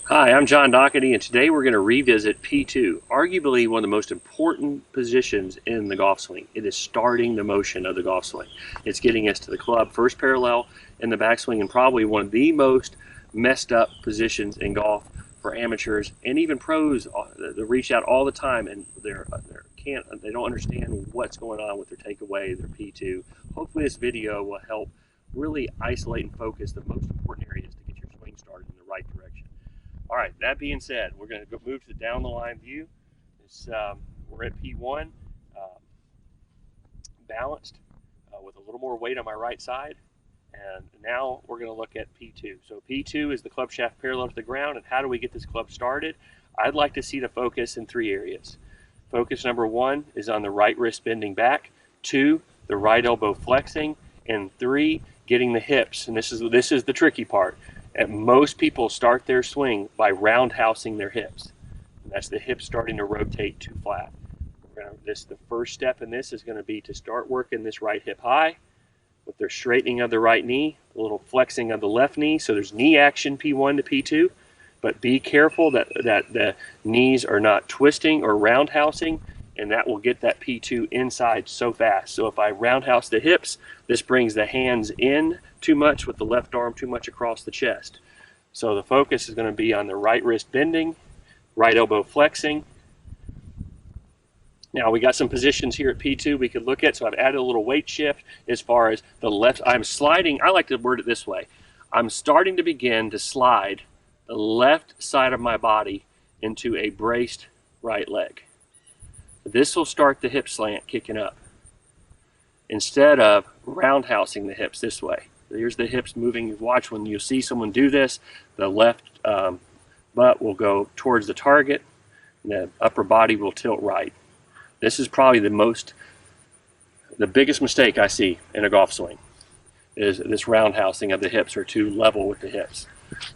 Hi, I'm John Doherty, and today we're going to revisit P2, arguably one of the most important positions in the golf swing. It is starting the motion of the golf swing. It's getting us to the club first parallel in the backswing, and probably one of the most messed up positions in golf for amateurs and even pros that reach out all the time and they don't understand what's going on with their takeaway, their P2. Hopefully this video will help really isolate and focus the most important areas to get your swing started in the right direction. All right, that being said, we're going to move to the down the line view. We're at P1, balanced with a little more weight on my right side. And now we're going to look at P2. So P2 is the club shaft parallel to the ground. And how do we get this club started? I'd like to see the focus in three areas. Focus number one is on the right wrist bending back. Two, the right elbow flexing. And three, getting the hips. And this is the tricky part. And most people start their swing by roundhousing their hips. And that's the hips starting to rotate too flat. The first step in this is going to be to start working this right hip high with their straightening of the right knee, a little flexing of the left knee. So there's knee action P1 to P2, but be careful that the knees are not twisting or roundhousing, and that will get that P2 inside so fast. So if I roundhouse the hips, this brings the hands in too much with the left arm too much across the chest. So the focus is going to be on the right wrist bending, right elbow flexing. Now we got some positions here at P2 we could look at. So I've added a little weight shift as far as the left. I'm sliding, I like to word it this way. I'm starting to begin to slide the left side of my body into a braced right leg. This will start the hip slant kicking up instead of roundhousing the hips this way. Here's the hips moving. Watch when you see someone do this, the left butt will go towards the target and the upper body will tilt right. This is probably the biggest mistake I see in a golf swing is this roundhousing of the hips or too level with the hips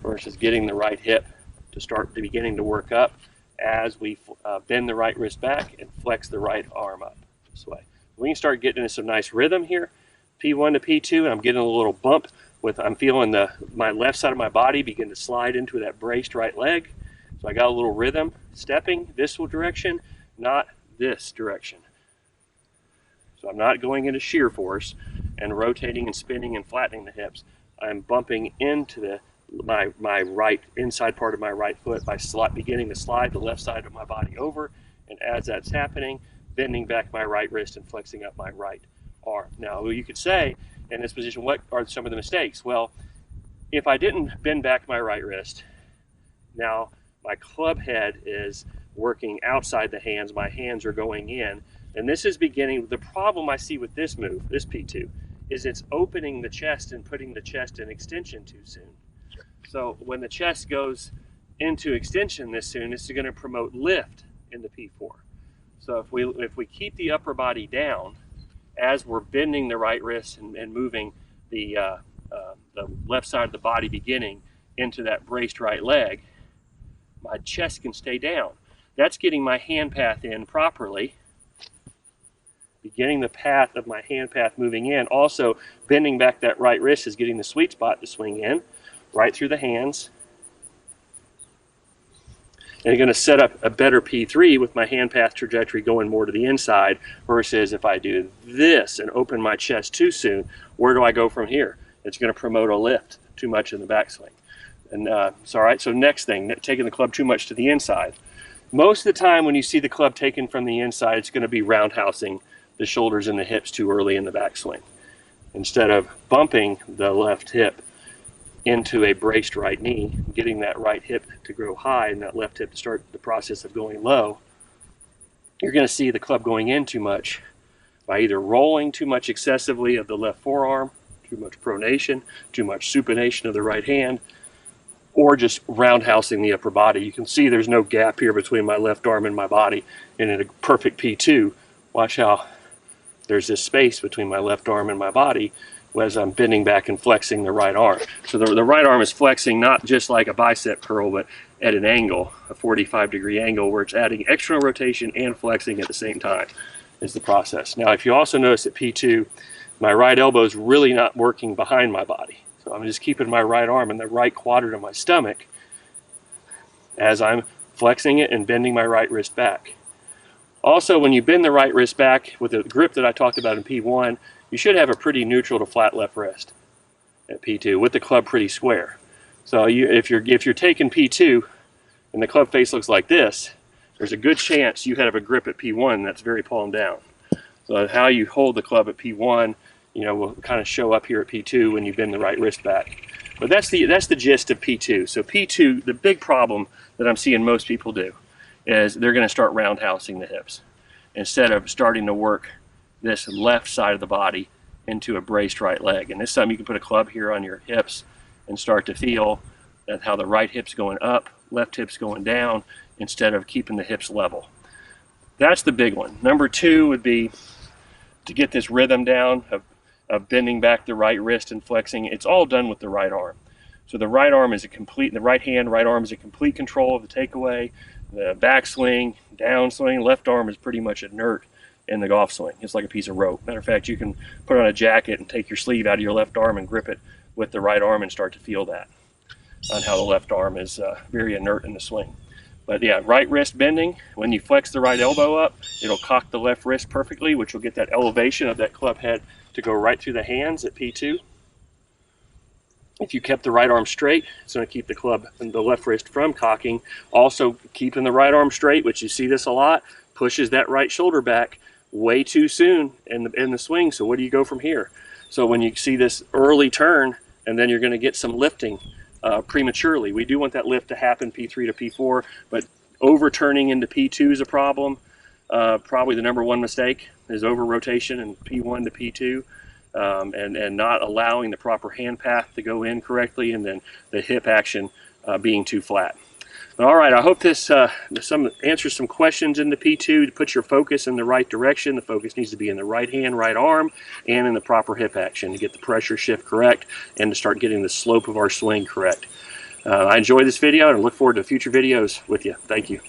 versus getting the right hip to start beginning to work up as we bend the right wrist back and flex the right arm up this way. We can start getting into some nice rhythm here. P1 to P2, and I'm getting a little bump I'm feeling my left side of my body begin to slide into that braced right leg. So I got a little rhythm stepping this direction, not this direction. So I'm not going into shear force and rotating and spinning and flattening the hips. I'm bumping into my right inside part of my right foot by beginning to slide the left side of my body over, and as that's happening, bending back my right wrist and flexing up my right arm. Now you could say in this position, what are some of the mistakes? Well, if I didn't bend back my right wrist, now my club head is working outside the hands, my hands are going in, and this is beginning. The problem I see with this move, this P2, is it's opening the chest and putting the chest in extension too soon. So when the chest goes into extension this soon, this is going to promote lift in the P4. So if we keep the upper body down as we're bending the right wrist and moving the left side of the body beginning into that braced right leg, my chest can stay down. That's getting my hand path in properly, beginning the path of my hand path moving in. Also, bending back that right wrist is getting the sweet spot to swing in, right through the hands. And I'm going to set up a better P3 with my hand path trajectory going more to the inside versus if I do this and open my chest too soon, where do I go from here? It's going to promote a lift too much in the backswing. And it's all right. So next thing, taking the club too much to the inside. Most of the time when you see the club taken from the inside, it's going to be roundhousing the shoulders and the hips too early in the backswing. Instead of bumping the left hip into a braced right knee, getting that right hip to grow high and that left hip to start the process of going low, you're going to see the club going in too much by either rolling too much excessively of the left forearm, too much pronation, too much supination of the right hand, or just roundhousing the upper body. You can see there's no gap here between my left arm and my body, and in a perfect P2, watch how there's this space between my left arm and my body as I'm bending back and flexing the right arm. So the right arm is flexing not just like a bicep curl, but at an angle, a 45-degree angle, where it's adding external rotation and flexing at the same time is the process. Now, if you also notice at P2, my right elbow is really not working behind my body. So I'm just keeping my right arm in the right quadrant of my stomach as I'm flexing it and bending my right wrist back. Also, when you bend the right wrist back with the grip that I talked about in P1, you should have a pretty neutral to flat left wrist at P2 with the club pretty square. So if you're taking P2 and the club face looks like this, there's a good chance you have a grip at P1 that's very palm down. So how you hold the club at P1, will kind of show up here at P2 when you bend the right wrist back. But that's the gist of P2. So P2, the big problem that I'm seeing most people do is they're going to start roundhousing the hips instead of starting to work this left side of the body into a braced right leg. And this is something you can put a club here on your hips and start to feel that how the right hip's going up, left hip's going down, instead of keeping the hips level. That's the big one. Number two would be to get this rhythm down of bending back the right wrist and flexing. It's all done with the right arm. So the right arm is the right hand, right arm is a complete control of the takeaway, the backswing, downswing. Left arm is pretty much inert in the golf swing. It's like a piece of rope. Matter of fact, you can put on a jacket and take your sleeve out of your left arm and grip it with the right arm and start to feel that on how the left arm is very inert in the swing. But yeah, right wrist bending, when you flex the right elbow up, it'll cock the left wrist perfectly, which will get that elevation of that club head to go right through the hands at P2. If you kept the right arm straight, it's going to keep the club and the left wrist from cocking. Also, keeping the right arm straight, which you see this a lot, pushes that right shoulder back way too soon in the swing. So where do you go from here? So when you see this early turn, and then you're going to get some lifting prematurely. We do want that lift to happen P3 to P4, but overturning into P2 is a problem. Probably the number one mistake is over rotation in P1 to P2. And not allowing the proper hand path to go in correctly, and then the hip action being too flat. But all right, I hope this answers some questions in the P2 to put your focus in the right direction. The focus needs to be in the right hand, right arm, and in the proper hip action to get the pressure shift correct and to start getting the slope of our swing correct. I enjoyed this video and I look forward to future videos with you. Thank you.